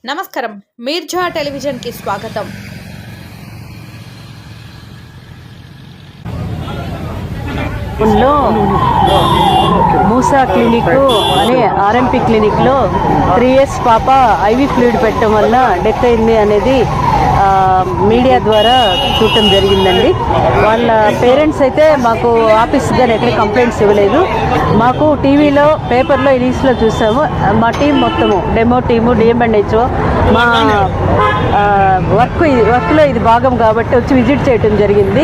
నమస్కారం, మీర్జా టెలివిజన్ కి స్వాగతం. మూసా క్లినిక్ అనే ఆర్ఎంపీ క్లినిక్లో 3 years పాప ఐవి ఫ్లూయిడ్ పెట్టడం వల్ల డెత్ అయింది అనేది మీడియా ద్వారా చూడటం జరిగిందండి. వాళ్ళ పేరెంట్స్ అయితే మాకు ఆఫీస్ గారు ఎక్కడ కంప్లైంట్స్ ఇవ్వలేదు. మాకు టీవీలో, పేపర్లో, న్యూస్లో చూసాము. మా టీం మొత్తము డెమో టీము, డిఎంఎన్హెచ్ఓ మా వర్క్లో ఇది భాగం కాబట్టి వచ్చి విజిట్ చేయడం జరిగింది.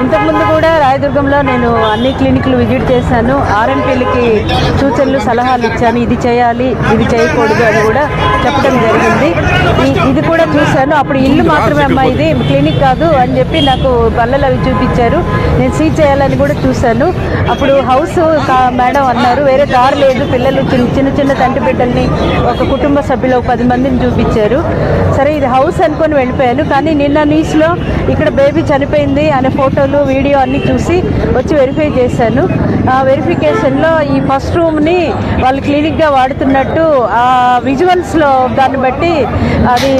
ఇంతకుముందు కూడా రాయదుర్గంలో నేను అన్ని క్లినిక్లు విజిట్ చేశాను. ఆర్ఎంపీలకి సూచనలు, సలహాలు ఇచ్చాను. ఇది చేయాలి, ఇది చేయకూడదు అని కూడా చెప్పడం జరిగింది. ఇది కూడా చూశాను. అప్పుడు ఇల్లు మాత్రమే అమ్మా, ఇది క్లినిక్ కాదు అని చెప్పి నాకు బల్లలు అవి చూపించారు. నేను సీజ్ చేయాలని కూడా చూశాను. అప్పుడు హౌస్ మేడం అన్నారు, వేరే దారి లేదు, పిల్లలు చిన్న తండ్రి బిడ్డల్ని, ఒక కుటుంబ సభ్యులు 10 మందిని చూపించారు. సరే ఇది హౌస్ అనుకొని వెళ్ళిపోయాను. కానీ నిన్న న్యూస్లో ఇక్కడ బేబీ చనిపోయింది అనే ఫోటోలు, వీడియో అన్నీ చూసి వచ్చి వెరిఫై చేశాను. ఆ వెరిఫికేషన్లో ఈ ఫస్ట్ రూమ్ని వాళ్ళు క్లినిక్గా వాడుతున్నట్టు ఆ విజువల్స్లో దాన్ని బట్టి అది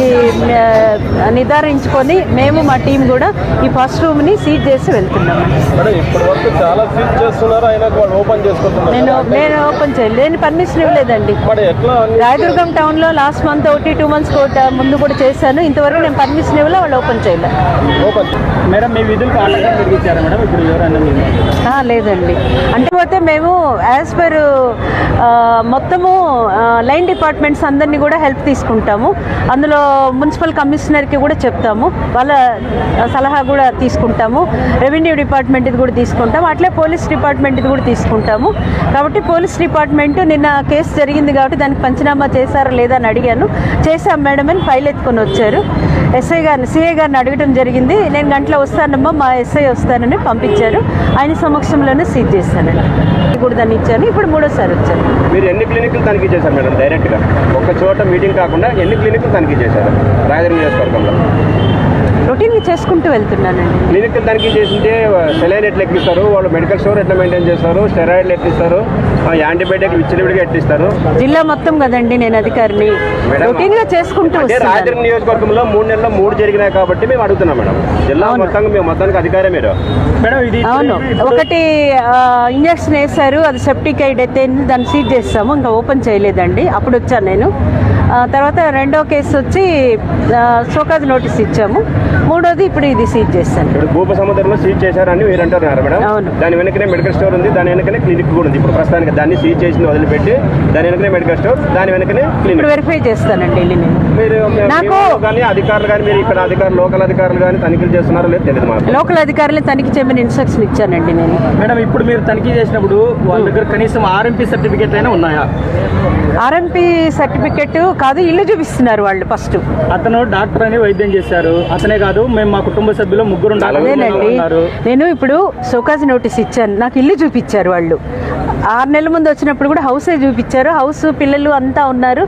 నిర్ధారించుకొని మేము మా టీం కూడా ఈ ఫస్ట్ రూమ్ని సీజ్ చేసి వెళ్తున్నాము. నేను ఓపెన్ చేయలేదు, నేను పర్మిషన్ ఇవ్వలేదండి. రాయదుర్గం టౌన్లో లాస్ట్ మంత్ 2 months ముందు కూడా చేశాను. ఇంతవరకు నేను పర్మిషన్ ఇవ్వలే, వాళ్ళు ఓపెన్ చేయలేదు. లేదండి. అంటే పోతే మేము యాజ్ పర్ మొత్తము లైన్ డిపార్ట్మెంట్స్ అందరినీ కూడా హెల్ప్ తీసుకుంటాము. అందులో మున్సిపల్ కమిషనర్కి కూడా చెప్తాము, వాళ్ళ సలహా కూడా తీసుకుంటాము. రెవెన్యూ డిపార్ట్మెంట్ ఇది కూడా తీసుకుంటాము. అట్లే పోలీస్ డిపార్ట్మెంట్ ఇది కూడా తీసుకుంటాము. కాబట్టి పోలీస్ డిపార్ట్మెంట్ నిన్న కేసు జరిగింది కాబట్టి దానికి పంచనామా చేశారా లేదా అని అడిగాను. చేశాం మేడం అని ఫైల్ ఎత్తుకొని వచ్చారు. సిఐ గారిని అడగడం జరిగింది. నేను గంటలో వస్తానమ్మా, మా ఎస్ఐ వస్తానని పంపించారు. ఆయన సమక్షంలోనే సీజ్ చేశానండి. కూడా దాన్ని ఇచ్చాను. ఇప్పుడు 3వ వచ్చాను. మీరు ఎన్ని క్లినిక్లు తనిఖీ చేశారు మేడం? డైరెక్ట్గా ఒక చోట మీటింగ్ కాకుండా ఎన్ని క్లినిక్లు తనిఖీ చేశారు రాయదుర్గం నియోజకవర్గంలో? రొటీన్గా చేసుకుంటూ వెళ్తున్నానండి. క్లినిక్లు తనిఖీ చేసింటే సెలైన్ ఎట్లా ఎక్కిస్తారు, వాళ్ళు మెడికల్ స్టోర్ ఎట్లా మెయింటైన్ చేస్తారు, స్టెరాయిడ్లు ఎట్టిస్తారు, యాంటీబయాటిక్ విచ్చలవిడిగా ఎట్టిస్తారు? జిల్లా మొత్తం కదండి, నేను అధికారిని. రొటీన్గా చేసుకుంటూ రాయదుర్గం నియోజకవర్గంలో 3 నెలల్లో 3 జరిగినాయి కాబట్టి మేము అడుగుతున్నాం మేడం. జిల్లా మొత్తంగా మేము మొత్తానికి అధికారే మీరు మేడం. ఇది అవును, ఒకటి ఇంజక్షన్ వేశారు, అది సెప్టిక్ అయి డెత్ అయింది, దాన్ని సీజ్ చేస్తాము. ఇంకా ఓపెన్ చేయలేదండి. అప్పుడు వచ్చాను నేను. తర్వాత 2వ కేసు వచ్చి షోకాజ్ నోటీస్ ఇచ్చాము. 3వది ఇప్పుడు ఇది సీజ్ చేస్తాను. ఇప్పుడు భూప సముద్రంలో సీజ్ చేశారని మీరు అంటున్నారు మేడం. అవును. దాని వెనకనే మెడికల్ స్టోర్ ఉంది, దాని వెనకనే క్లినిక్ కూడా ఉంది. ఇప్పుడు ప్రస్తుతానికి దాన్ని సీజ్ చేసి వదిలిపెట్టి దాని వెనకనే మెడికల్ స్టోర్, దాని వెనకనే క్లినిక్. వెరిఫై చేస్తానండి వెళ్ళి నేను. మీరు కానీ అధికారులు కానీ, మీరు ఇక్కడ అధికారులు, లోకల్ అధికారులు కానీ తనిఖీలు చేస్తున్నారో లేదు తెలియదు మాకు. లోకల్ అధికారులు తనిఖీ చేయమని ఇన్స్ట్రక్షన్ ఇచ్చానండి నేను. మేడం, ఇప్పుడు మీరు తనిఖీ చేసినప్పుడు వాళ్ళ దగ్గర కనీసం ఆర్ఎంపీ సర్టిఫికేట్ అయినా ఉన్నాయా? ఆర్ఎంపీ సర్టిఫికేట్ కాదు, ఇల్లు చూపిస్తున్నారు వాళ్ళు. ఫస్ట్ అతను డాక్టర్ అని వైద్యం చేశారు. అతనే కాదు, మేము మా కుటుంబ సభ్యులు 3 అదేనండి. నేను ఇప్పుడు షోకాజ్ నోటీస్ ఇచ్చాను, నాకు ఇల్లు చూపించారు వాళ్ళు. 6 నెలల ముందు వచ్చినప్పుడు కూడా హౌసే చూపించారు. హౌస్, పిల్లలు అంతా ఉన్నారు.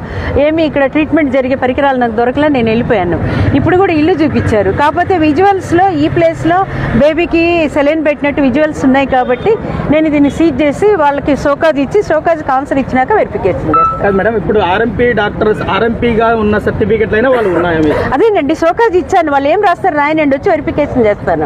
ఏమి ఇక్కడ ట్రీట్మెంట్ జరిగే పరికరాలు నాకు దొరకలే, నేను వెళ్ళిపోయాను. ఇప్పుడు కూడా ఇల్లు చూపించారు. కాకపోతే విజువల్స్లో ఈ ప్లేస్లో బేబీకి సెలైన్ పెట్టినట్టు విజువల్స్ ఉన్నాయి కాబట్టి నేను దీన్ని సీజ్ చేసి వాళ్ళకి షోకాజ్ ఇచ్చి, షోకాజ్ ఆన్సర్ ఇచ్చినాక వెరిఫికేషన్ చేస్తాను. మేడం, ఇప్పుడు ఆర్ఎంపీ డాక్టర్స్ ఆర్ఎంపీగా ఉన్న సర్టిఫికేట్లు అయినా వాళ్ళు ఉన్నాయా? అదేనండి, షోకాజ్ ఇచ్చాను. వాళ్ళు ఏం రాస్తారు రాయనండి, వచ్చి వెరిఫికేషన్ చేస్తాను.